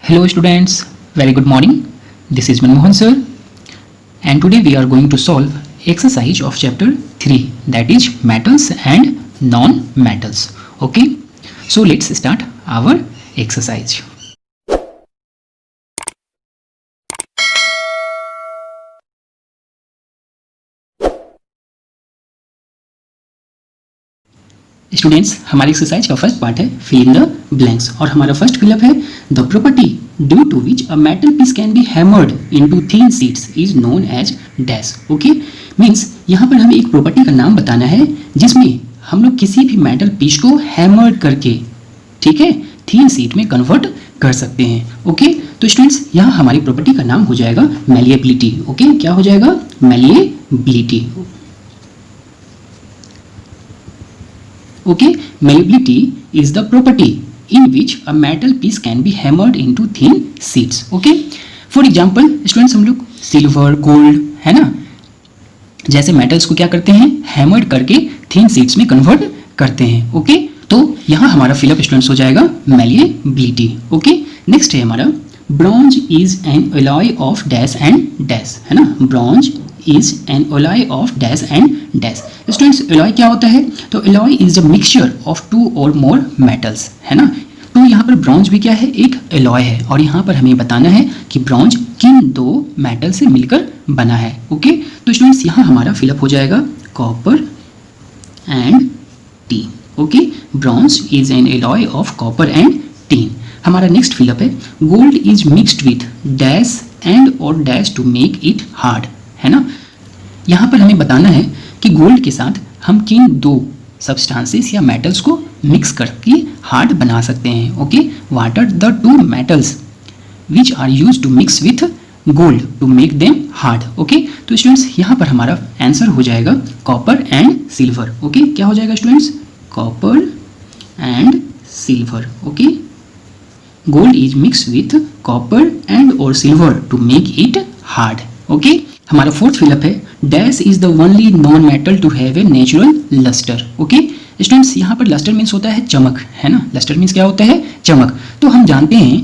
Hello students, very good morning. This is Manmohan sir and today we are going to solve exercise of chapter 3, that is metals and non-metals. Okay, so let's start our exercise. Students, हमारी exercise का first part है fill in the blanks और हमारा first fill up है the property due to which a metal piece can be hammered into thin sheets is known as dash. Okay, means यहाँ पर हमें एक प्रॉपर्टी का नाम बताना है जिसमें हम लोग किसी भी मेटल पीस को हैमर्ड करके, ठीक है, थिन शीट में कन्वर्ट कर सकते हैं. ओके, तो स्टूडेंट्स यहाँ हमारी प्रॉपर्टी का नाम हो जाएगा मैलिएबिलिटी. ओके, क्या हो जाएगा? Malleability. Okay, malleability is the property in which a metal piece can be hammered into thin sheets. Okay, for example, students हम लोग सिल्वर, गोल्ड, है ना, जैसे मेटल्स को क्या करते हैं, हैमर्ड करके थिन शीट्स में कन्वर्ट करते हैं. ओके, तो यहाँ हमारा फिलअप स्टूडेंट्स हो जाएगा मैलिएबिलिटी. ओके, नेक्स्ट है हमारा bronze is an alloy of dash and dash, है ना, bronze is an alloy of dash and dash. Students, alloy क्या होता है? तो alloy is the mixture of two or more metals, है ना. तो यहाँ पर ब्रॉन्ज भी क्या है, एक एलॉय है और यहाँ पर हमें बताना है कि ब्रॉन्ज किन दो मेटल से मिलकर बना है. ओके, तो स्टूडेंट्स यहाँ हमारा फिलअप हो जाएगा कॉपर एंड टी. Okay, bronze is an alloy of copper and tin. हमारा नेक्स्ट फिलअप है gold is mixed with dash and और dash to make it hard, है ना. यहाँ पर हमें बताना है कि गोल्ड के साथ हम किन दो सब्सटेंसेस या मेटल्स को मिक्स करके हार्ड बना सकते हैं. Okay, what are the two metals which are used to mix with gold to make them hard. Okay, तो स्टूडेंट्स यहाँ पर हमारा आंसर हो जाएगा कॉपर एंड सिल्वर. ओके, क्या हो जाएगा students? Copper and silver. Okay, gold is mix with copper and और silver to make it hard. Okay, हमारा फोर्थ फिलअप है dash is the only non metal to have a natural lustre. Okay, students यहाँ पर lustre means होता है चमक, है ना. लस्टर मीन्स क्या होता है? चमक. तो हम जानते हैं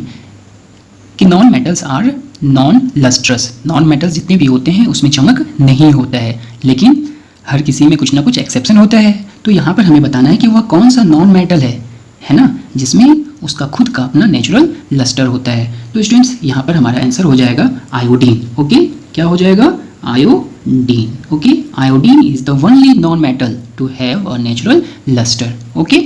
कि non metals are non lustrous. Non metals जितने भी होते हैं उसमें चमक नहीं होता है, लेकिन हर किसी में कुछ ना कुछ एक्सेप्शन होता है. तो यहाँ पर हमें बताना है कि वह कौन सा नॉन मेटल है ना, जिसमें उसका खुद का अपना नेचुरल लस्टर होता है. तो स्टूडेंट्स यहाँ पर हमारा आंसर हो जाएगा आयोडीन. ओके, क्या हो जाएगा? Iodine. Okay, iodine is the only non metal to have a natural lustre. Okay,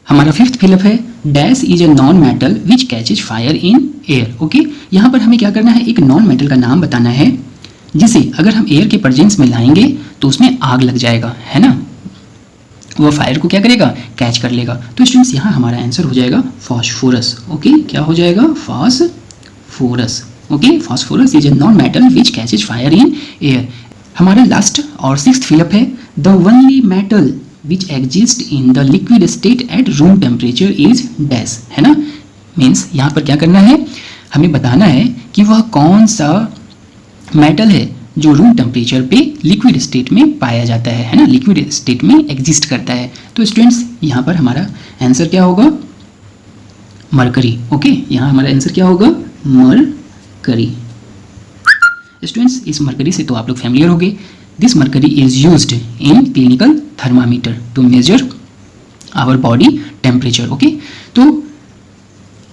हमारा फिफ्थ फिलअप है dash is a non metal which catches fire in air. Okay, यहाँ पर हमें क्या करना है, एक नॉन मेटल का नाम बताना है जिसे अगर हम एयर के प्रेजेंस में लाएंगे तो उसमें आग लग जाएगा, है ना, वो फायर को क्या करेगा, कैच कर लेगा. तो स्टूडेंट्स यहाँ हमारा आंसर हो जाएगा फॉस्फोरस. ओके, क्या हो जाएगा? Phosphorus. Okay, phosphorus is a non metal which catches fire in air. हमारा लास्ट और सिक्स्थ फिलअप है the only metal which exist in the liquid state at room temperature is dash, है ना. Means यहाँ पर क्या करना है, हमें बताना है कि वह कौन सा मेटल है जो रूम टेम्परेचर पे लिक्विड स्टेट में पाया जाता है ना, लिक्विड स्टेट में एग्जिस्ट करता है. तो स्टूडेंट्स यहाँ पर हमारा आंसर क्या होगा? मरकरी. ओके, यहाँ हमारा आंसर क्या होगा? मरकरी. स्टूडेंट्स, इस मरकरी से तो आप लोग फैमिलियर हो गए. This mercury is used in clinical thermometer to measure our body temperature. Okay, तो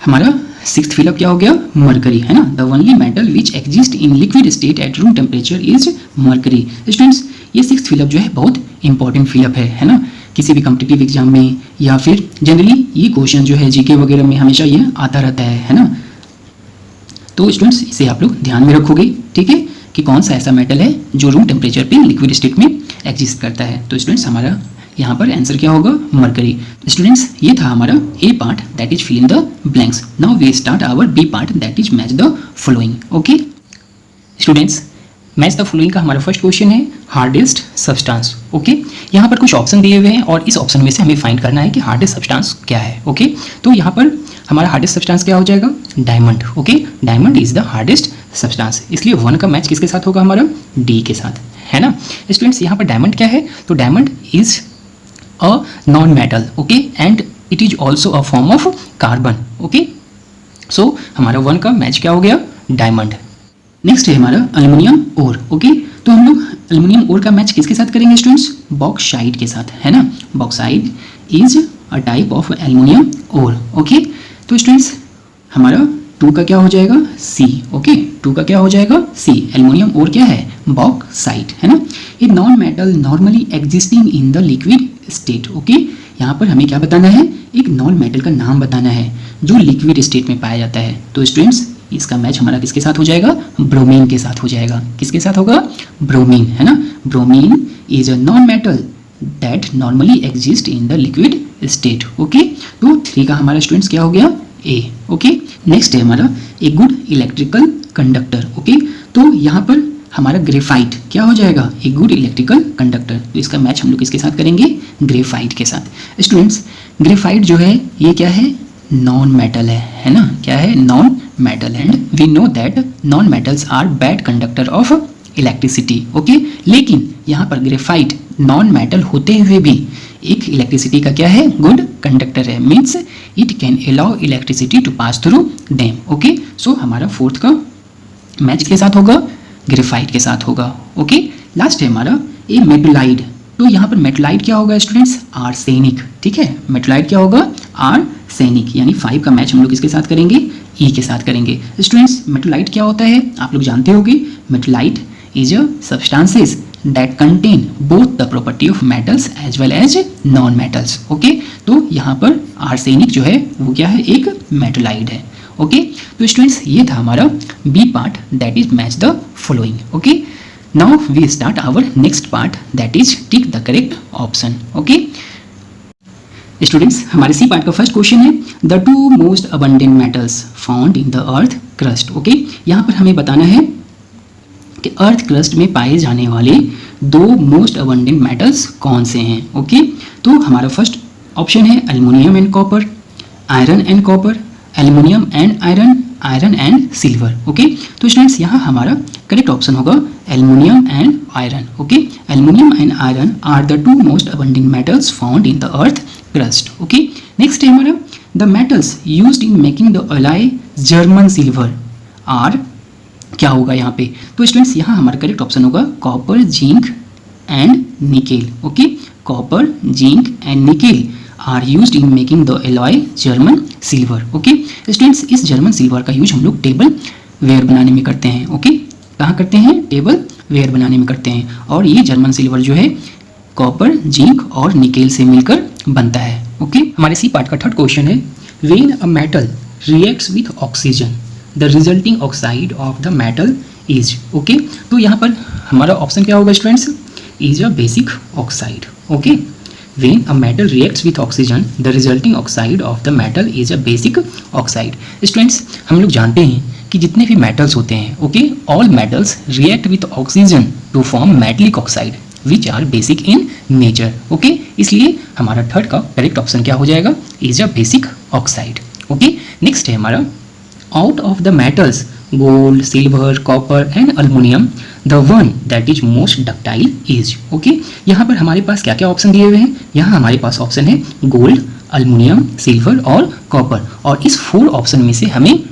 हमारा सिक्स्थ फिलअप क्या हो गया? मरकरी, है ना. The only metal which exist in liquid state at room temperature is mercury. Students, ये सिक्स्थ फिलअप जो है बहुत इंपॉर्टेंट फिलअप है ना. किसी भी कॉम्पिटिटिव एग्जाम में या फिर जनरली ये क्वेश्चन जो है जीके वगैरह में हमेशा ये आता रहता है ना. तो स्टूडेंट्स, इसे आप लोग ध्यान में रखोगे, ठीक है, कि कौन सा ऐसा मेटल है जो रूम टेम्परेचर पे लिक्विड स्टेट में एग्जिस्ट करता है. तो स्टूडेंट्स, हमारा यहाँ पर आंसर क्या होगा? मरकरी. स्टूडेंट्स, ये था हमारा A part that is fill in the blanks. Now we start our B part that is match the following. Okay students, match the following का हमारा फर्स्ट क्वेश्चन है हार्डेस्ट सब्सटेंस. ओके, यहाँ पर कुछ option दिए हुए हैं और इस ऑप्शन में से हमें फाइंड करना है कि हार्डेस्ट सब्सटेंस क्या है. ओके, तो यहाँ पर हमारा हार्डेस्ट सब्सटेंस क्या हो जाएगा? Diamond. Okay, diamond is the hardest substance. इसलिए 1 का मैच किसके साथ होगा? हमारा डी के साथ, है ना. स्टूडेंट्स, यहाँ पर डायमंड क्या है? तो diamond is a non-metal, okay, and it is also a form of carbon. Okay, सो हमारा 1 का मैच क्या हो गया, डायमंड। नेक्स्ट है हमारा एल्युमिनियम ओर। ओके, तो हम लोग एल्युमिनियम ओर का मैच किसके साथ करेंगे स्टूडेंट्स, बॉक्साइट के साथ, है ना। Bauxite is a type of aluminium ore. Okay, तो स्टूडेंट्स हमारा 2 का क्या हो जाएगा, सी। ओके, 2 का क्या हो जाएगा, सी। एल्युमिनियम ओर क्या है, बॉक्साइट, है ना। A non metal normally existing in the liquid state. Okay, यहाँ पर हमें क्या बताना है, एक नॉन मेटल का नाम बताना है जो लिक्विड स्टेट में पाया जाता है। तो स्टूडेंट्स इसका मैच हमारा किसके साथ हो जाएगा, ब्रोमीन के साथ हो जाएगा। किसके साथ होगा, ब्रोमीन, है ना। Bromine is a non metal that normally exist in the liquid state. Okay, तो 3 का हमारा स्टूडेंट्स क्या हो गया, ए। ओके, नेक्स्ट है हमारा a good electrical conductor. Okay, तो यहाँ पर हमारा ग्रेफाइट क्या हो जाएगा, ए गुड इलेक्ट्रिकल कंडक्टर। तो इसका मैच हम लोग किसके साथ करेंगे, ग्रेफाइट के साथ। स्टूडेंट्स ग्रेफाइट जो है ये क्या है, नॉन मेटल है ना, क्या है, non metal. And we know that non metals are bad conductor of electricity. Okay, लेकिन यहाँ पर ग्रेफाइट नॉन मेटल होते हुए भी एक इलेक्ट्रिसिटी का क्या है, गुड कंडक्टर है। Means it can allow electricity to pass through them. Okay, so हमारा 4th का मैच के साथ होगा, ग्रेफाइट के साथ होगा। ओके, लास्ट है हमारा ए मेटलाइड। तो यहाँ पर मेटलाइड क्या होगा स्टूडेंट्स, आर्सेनिक। ठीक है, मेटलाइड क्या होगा, आर्सेनिक। यानी 5 का मैच हम लोग इसके साथ करेंगे, ई के साथ करेंगे। स्टूडेंट्स मेटलाइट क्या होता है, आप लोग जानते होंगे, मेटलाइट is a substances that contain both the property of metals as well as non metals। Okay, तो यहाँ पर आर्सेनिक जो है वो क्या है, एक मेटलाइड है। ओके, तो स्टूडेंट्स ये था हमारा B part, that is match the following. Okay, now we start our next part, that is tick the correct option. Okay students, हमारे सी पार्ट का फर्स्ट क्वेश्चन है the 2 most abundant metals found in the earth crust. Okay, यहाँ पर हमें बताना है कि earth crust में पाए जाने वाले 2 मोस्ट अबंडेंट मेटल्स कौन से हैं। ओके, तो हमारा फर्स्ट ऑप्शन है aluminium and copper, iron and copper, aluminium and iron, iron and silver. Okay, तो स्टूडेंट्स यहाँ हमारा करेक्ट ऑप्शन होगा aluminium and iron. Okay, aluminium and iron are the 2 most abundant metals found in the earth crust. Okay, next है हमारा the metals used in making the alloy German silver are, क्या होगा यहाँ पे, तो students यहाँ हमारा करेक्ट ऑप्शन होगा copper, zinc and nickel. Okay, copper, zinc and nickel are used in making the alloy German silver. Okay, students इस German silver का यूज हम लोग टेबल वेयर बनाने में करते हैं। ओके, कहाँ करते हैं, टेबल वेयर बनाने में करते हैं। और ये जर्मन सिल्वर जो है कॉपर, जिंक और निकेल से मिलकर बनता है। ओके, हमारे सी पार्ट का थर्ड क्वेश्चन है when a metal reacts with oxygen the resulting oxide of the metal is. Okay, तो यहाँ पर हमारा ऑप्शन क्या होगा students, is a basic oxide. Okay, when a metal reacts with oxygen the resulting oxide of the metal is a basic oxide. Students हम लोग जानते हैं कि जितने भी मेटल्स होते हैं, okay, all metals react with oxygen to form metallic oxide which are basic in nature. Okay, इसलिए हमारा थर्ड का करेक्ट ऑप्शन क्या हो जाएगा, is a basic oxide. Okay, next है हमारा out of the metals gold, silver, copper and aluminum the one that is most ductile is। okay, यहाँ पर हमारे पास क्या क्या ऑप्शन दिए हुए हैं, यहाँ हमारे पास ऑप्शन है गोल्ड, अल्युमिनियम, सिल्वर और कॉपर। और इस 4 ऑप्शन में से हमें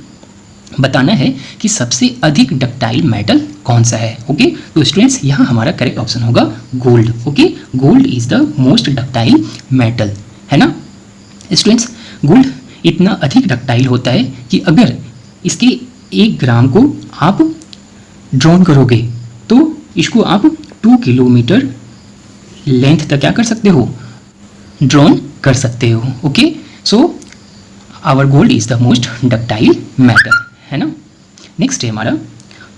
बताना है कि सबसे अधिक डक्टाइल मेटल कौन सा है। ओके, तो स्टूडेंट्स यहाँ हमारा करेक्ट ऑप्शन होगा gold. Okay, gold is the most ductile metal, है ना। स्टूडेंट्स गोल्ड इतना अधिक डक्टाइल होता है कि अगर इसके 1 ग्राम को आप ड्रॉन करोगे तो इसको आप 2 किलोमीटर लेंथ तक क्या कर सकते हो, ड्रॉन कर सकते हो। Okay, so our gold is the most ductile metal, है ना। नेक्स्ट है हमारा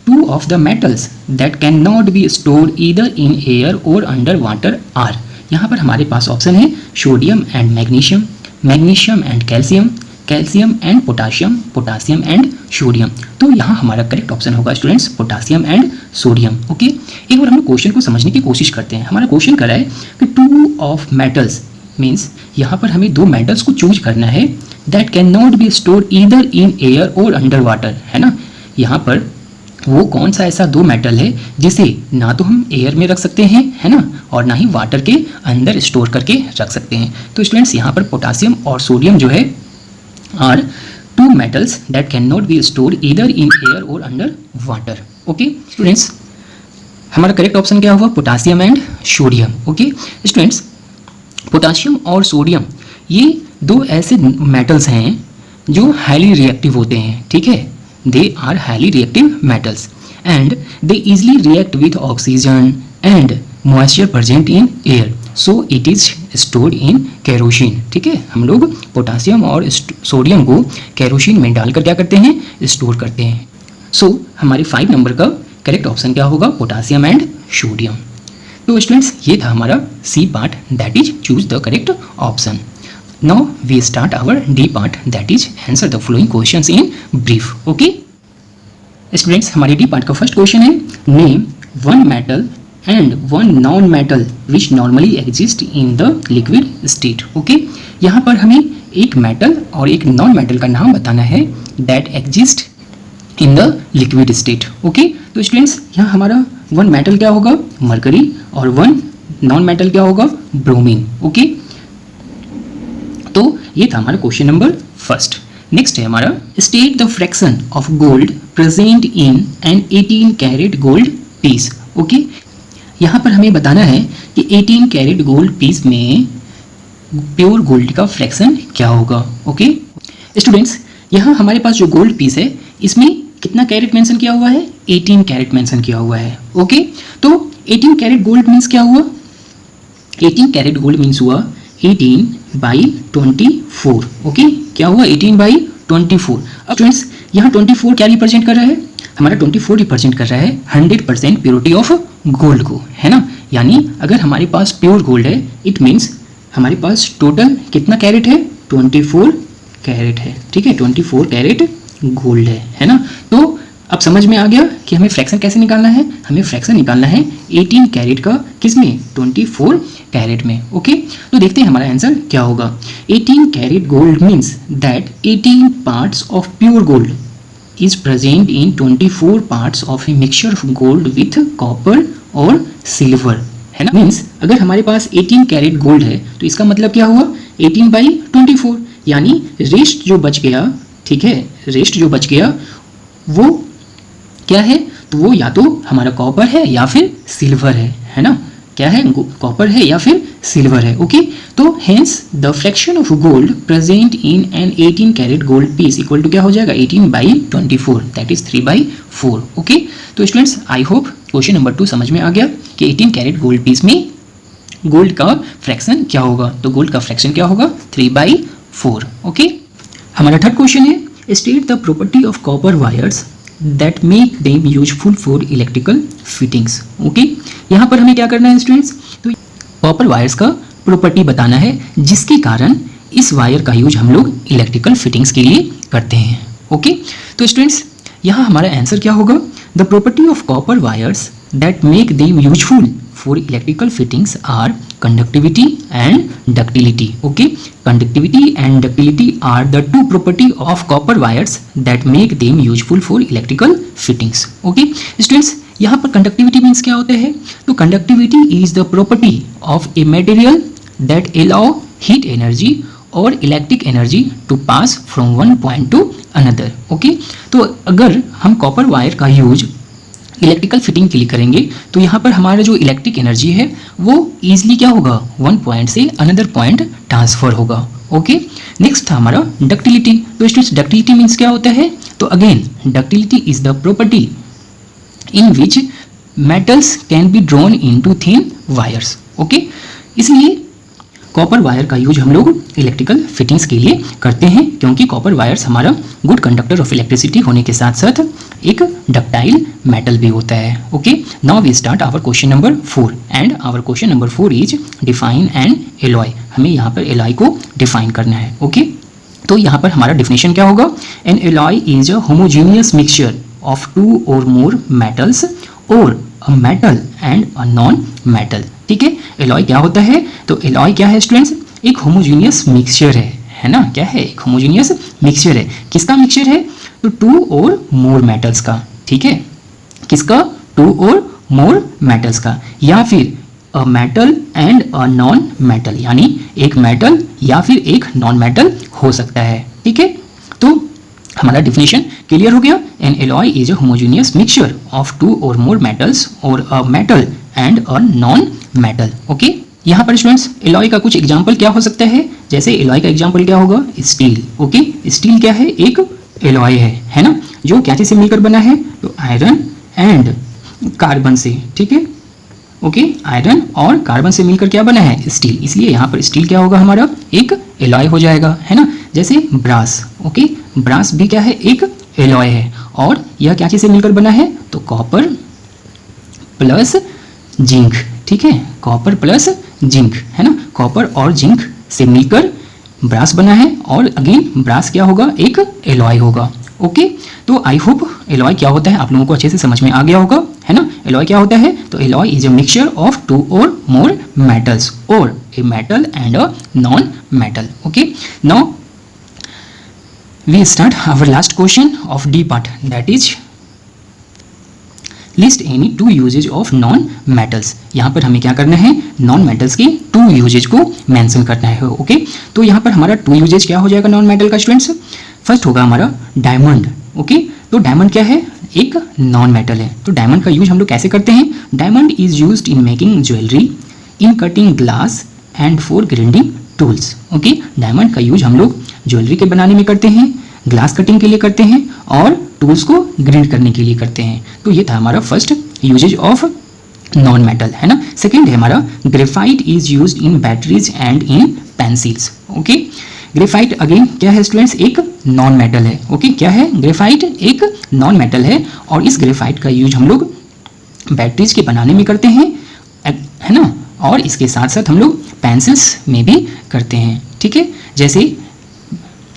2 of the metals that can not be stored either in air or under water are. यहाँ पर हमारे पास ऑप्शन है sodium and magnesium, magnesium and calcium, calcium and potassium, potassium and sodium. तो यहाँ हमारा करेक्ट ऑप्शन होगा students potassium and sodium. Okay, एक बार हम लोग क्वेश्चन को समझने की कोशिश करते हैं। हमारा क्वेश्चन कर रहा है कि 2 ऑफ मेटल्स मीन्स यहाँ पर हमें 2 मेटल्स को चूज करना है that can not be stored either in air or under water, है ना। यहाँ पर वो कौन सा ऐसा 2 मेटल है जिसे ना तो हम एयर में रख सकते हैं, है ना, और ना ही वाटर के अंदर स्टोर करके रख सकते हैं। तो स्टूडेंट्स यहाँ पर पोटासियम और सोडियम जो है are two metals that can not be stored either in air or under water. Okay students, हमारा करेक्ट ऑप्शन क्या हुआ? Potassium and sodium. Okay students, potassium और सोडियम ये दो ऐसे मेटल्स हैं जो हाईली रिएक्टिव होते हैं, ठीक है। They are highly reactive metals and they easily react with oxygen and moisture present in air, so it is stored in kerosene. ठीक है, हम लोग पोटासियम और सोडियम को केरोसिन में डालकर क्या करते हैं? स्टोर करते हैं। सो हमारे 5 नंबर का करेक्ट ऑप्शन क्या होगा? Potassium and sodium. तो स्टूडेंट्स, ये था हमारा C part, that is choose the correct option. Now we start our D part, that is answer the following questions in brief. Okay students, हमारे D part का first question है, name one metal and one non metal which normally exist in the liquid state. Okay, यहाँ पर हमें एक metal और एक non metal का नाम बताना है that exist in the liquid state. Okay, तो स्टूडेंट्स, यहाँ हमारा वन मेटल क्या होगा? मरकरी, और वन नॉन मेटल क्या होगा? ब्रोमीन। ओके, तो ये था हमारा क्वेश्चन नंबर फर्स्ट। नेक्स्ट है हमारा, state the fraction of gold present in an 18 carat gold piece. Okay, यहाँ पर हमें बताना है कि 18 कैरेट गोल्ड पीस में प्योर गोल्ड का फ्रैक्शन क्या होगा। ओके स्टूडेंट्स, यहाँ हमारे पास जो गोल्ड पीस है इसमें कितना कैरेट मेंशन किया हुआ है? 18 कैरेट मेंशन किया हुआ है। ओके, तो 18 कैरेट गोल्ड मीन्स क्या हुआ? 18 कैरेट गोल्ड मीन्स हुआ 18/24। ओके, क्या हुआ? 18/24। अब स्टूडेंट्स, यहाँ 24 क्या रिप्रेजेंट कर रहा है? हमारा 24 रिप्रेजेंट कर रहा है 100% प्योरिटी ऑफ गोल्ड को, है ना। यानी अगर हमारे पास प्योर गोल्ड है, इट मीन्स हमारे पास टोटल कितना कैरेट है? 24 कैरेट है। ठीक है, 24 कैरेट गोल्ड है ना। तो अब समझ में आ गया कि हमें फ्रैक्शन कैसे निकालना है? हमें फ्रैक्शन निकालना है 18 कैरेट का, किसमें? 24 कैरेट में। ओके, तो देखते हैं हमारा आंसर क्या होगा। 18 carat gold means that 18 parts of pure gold is present in 24 parts of a mixture of gold with copper और silver, है ना। मीन्स अगर हमारे पास 18 कैरेट गोल्ड है तो इसका मतलब क्या हुआ? 18/24, यानी रेस्ट जो बच गया, ठीक है, रेस्ट जो बच गया वो क्या है? तो वो या तो हमारा कॉपर है या फिर सिल्वर है ना। क्या है? कॉपर है या फिर सिल्वर है। ओके, तो hence the fraction of gold present in an 18 carat gold piece equal to क्या हो जाएगा? 18/24, दैट इज 3/4। ओके, तो students, I hope question number 2 समझ में आ गया कि 18 कैरेट गोल्ड पीस में गोल्ड का फ्रैक्शन क्या होगा। तो गोल्ड का फ्रैक्शन क्या होगा? 3/4। ओके, हमारा थर्ड क्वेश्चन है, state the property of copper wires that make them useful for electrical fittings. Okay, यहाँ पर हमें क्या करना है स्टूडेंट्स? तो कॉपर वायर्स का प्रॉपर्टी बताना है जिसके कारण इस वायर का यूज हम लोग इलेक्ट्रिकल फिटिंग्स के लिए करते हैं। ओके, तो स्टूडेंट्स, यहाँ हमारा आंसर क्या होगा? The property of copper wires that make them useful for electrical fittings are conductivity and ductility. Okay, conductivity and ductility are the two property of copper wires that make them useful for electrical fittings. Okay students, यहाँ पर conductivity means क्या होते हैं? तो conductivity is the property of a material that allow heat energy और electric energy to pass from one point to another. Okay, तो अगर हम कॉपर वायर का यूज इलेक्ट्रिकल फिटिंग के लिए करेंगे तो यहाँ पर हमारा जो इलेक्ट्रिक एनर्जी है वो ईजिली क्या होगा? वन पॉइंट से अनदर पॉइंट ट्रांसफर होगा। ओके, नेक्स्ट था हमारा डक्टिलिटी। तो स्टूडेंट्स, डक्टिलिटी मीन्स क्या होता है? तो again ductility is the property in which metals can be drawn into thin wires। Okay, इसलिए कॉपर वायर का यूज हम लोग इलेक्ट्रिकल फिटिंग्स के लिए करते हैं क्योंकि कॉपर वायर्स हमारा गुड कंडक्टर ऑफ इलेक्ट्रिसिटी होने के साथ साथ एक डक्टाइल मेटल भी होता है। Okay, now we start our question number 4 and our question number 4 is define an alloy. हमें यहाँ पर एलॉय को डिफाइन करना है। ओके, तो यहाँ पर हमारा डिफिनेशन क्या होगा? N alloy is a homogeneous mixture of two or more metals or a metal and a non-metal। ठीक है, एलॉय क्या होता है? तो एलॉय क्या है स्टूडेंट्स? एक होमोजीनियस मिक्सचर है ना। क्या है? एक होमोजीनियस मिक्सचर है। किसका मिक्सचर है? तो टू और मोर मेटल्स का। ठीक है, किसका? टू और मोर मेटल्स का, या फिर अ metal and a non metal, यानी एक मेटल या फिर एक नॉन मेटल हो सकता है। ठीक है, तो हमारा डिफिनेशन क्लियर हो गया। An alloy is a homogeneous mixture of two or more metals or a metal and a non metal. Okay, यहाँ पर स्टूडेंट्स एलॉय का कुछ एग्जाम्पल क्या हो सकता है, जैसे एलॉय का एग्जाम्पल क्या होगा, स्टील। ओके, स्टील क्या है, एक एलॉय है ना, जो क्या चीज से मिलकर बना है, तो आयरन एंड कार्बन से, ठीक है। ओके, आयरन और कार्बन से मिलकर क्या बना है, स्टील, इसलिए यहाँ पर स्टील क्या होगा, हमारा एक एलॉय हो जाएगा, है ना। जैसे ब्रास, ओके, ब्रास भी क्या है, एक एलॉय है, और यह क्या चीज से मिलकर बना है, तो कॉपर प्लस जिंक, ठीक है, कॉपर प्लस जिंक, है ना, कॉपर और जिंक से मिलकर ब्रास बना है, और अगेन ब्रास क्या होगा, एक एलॉय होगा। ओके, तो आई होप एलॉय क्या होता है आप लोगों को अच्छे से समझ में आ गया होगा, है ना। एलॉय क्या होता है, तो alloy is a mixture of two or more metals or a metal and a non metal. Okay, now we start our last question of the part, that is list any two uses of non metals. यहाँ पर हमें क्या करना है, non metals की two uses को mention करना है। ओके, तो यहाँ पर हमारा टू यूजेज क्या हो जाएगा नॉन मेटल का स्टूडेंट्स, फर्स्ट होगा हमारा डायमंड। ओके, तो डायमंड क्या है, एक नॉन मेटल है, तो डायमंड का यूज हम लोग कैसे करते हैं, diamond is used in making jewellery, in cutting glass and for grinding tools. Okay, diamond का यूज हम लोग ज्वेलरी के बनाने में करते हैं, ग्लास कटिंग के लिए करते हैं, और टूल्स को ग्राइंड करने के लिए करते हैं। तो ये था हमारा first uses of non metal, है ना। सेकेंड है हमारा graphite is used in batteries and in pencils. Okay, graphite again क्या है स्टूडेंट्स, एक नॉन मेटल है। ओके, क्या है, ग्रेफाइट एक नॉन मेटल है, और इस ग्रेफाइट का यूज हम लोग बैटरीज के बनाने में करते हैं, है ना, और इसके साथ साथ हम लोग पेंसिल्स में भी करते हैं, ठीक है। जैसे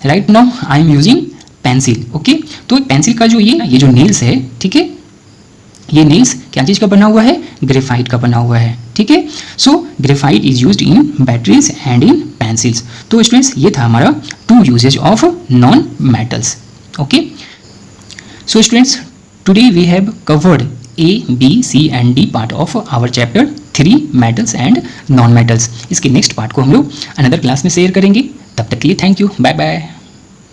right now I am using pencil. Okay, तो पेंसिल का जो ये जो नेल्स है, ठीक है, ये नेल्स क्या चीज़ का बना हुआ है, ग्रेफाइट का बना हुआ है, ठीक है। So graphite is used in batteries and in pencils. तो स्टूडेंट्स ये था हमारा two uses of non metals. Okay, so students today we have covered A, B, C and D part of our chapter 3 metals and non metals. इसके next part को हम लोग another class में share करेंगे। तब तक के लिए थैंक यू, बाय बाय।